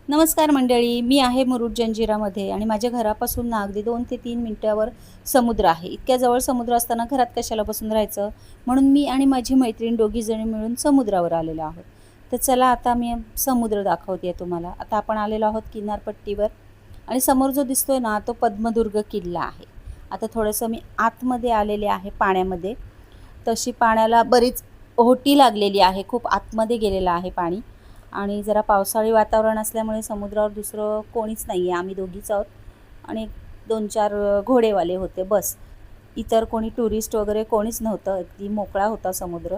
नमस्कार मंडळी, मी आहे मुरुड जंजिरामध्ये आणि माझ्या घरापासून ना अगदी 2 ते 3 मिनिटावर समुद्र आहे. इतक्या जवळ समुद्र असताना घरात कशाला बसून राहायचं, म्हणून मी आणि माझी मैत्रीण दोघीजणी मिळून समुद्रावर आलेलो आहोत. तर चला आता मी समुद्र दाखवते तुम्हाला. आता आपण आलेलो आहोत किनारपट्टीवर आणि समोर जो दिसतोय ना तो पद्मदुर्ग किल्ला आहे. आता थोडंसं मी आतमध्ये आलेले आहे पाण्यामध्ये. तशी पाण्याला बरीच ओहोटी लागलेली आहे, खूप आतमध्ये गेलेलं आहे पाणी. आणि जरा पावसाळी वातावरण असल्यामुळे समुद्रावर दुसरं कोणीच नाही आहे, आम्ही दोघीच आहोत आणि 2-4 घोडेवाले होते बस. इतर कोणी टुरिस्ट वगैरे कोणीच नव्हतं, अगदी मोकळा होता समुद्र.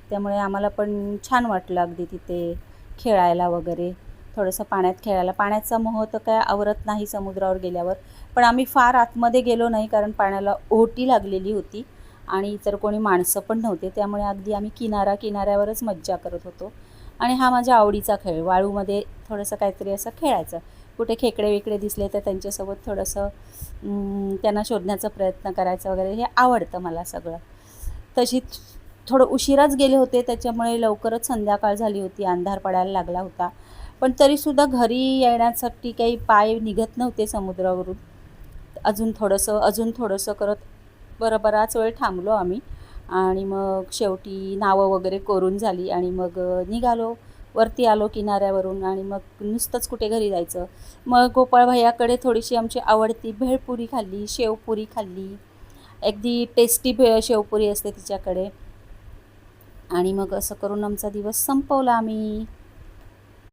त्यामुळे आम्हाला पण छान वाटलं अगदी तिथे खेळायला वगैरे, थोडंसं पाण्यात खेळायला. पाण्याचा मोह तर काय आवरत नाही समुद्रावर गेल्यावर, पण आम्ही फार आतमध्ये गेलो नाही कारण पाण्याला ओहोटी लागलेली होती आणि इतर कोणी माणसं पण नव्हते. त्यामुळे अगदी आम्ही किनाऱ्यावरच मज्जा करत होतो. आणि हा माझ्या आवडीचा खेळ, वाळूमध्ये थोडंसं काहीतरी असं खेळायचं. कुठे खेकडे विकडे दिसले तर त्यांच्यासोबत थोडंसं त्यांना शोधण्याचा प्रयत्न करायचा वगैरे, हे आवडतं मला सगळं. तशी थोडं उशिराच गेले होते, त्याच्यामुळे लवकरच संध्याकाळ झाली होती, अंधार पडायला लागला होता. पण तरीसुद्धा घरी येण्यासाठी काही पाय निघत नव्हते समुद्रावरून. अजून थोडंसं करत बराच वेळ थांबलो आम्ही आणि मग शेवटी नावं वगैरे करून झाली आणि मग निघालो. वरती आलो किनाऱ्यावरून आणि मग नुसतंच कुठे घरी जायचं. मग गोपाळ भैयाकडे थोडीशी आमची आवडती भेळपुरी खाल्ली, शेवपुरी खाल्ली. अगदी टेस्टी शेवपुरी असते तिच्याकडे. आणि मग असं करून आमचा दिवस संपवला आम्ही.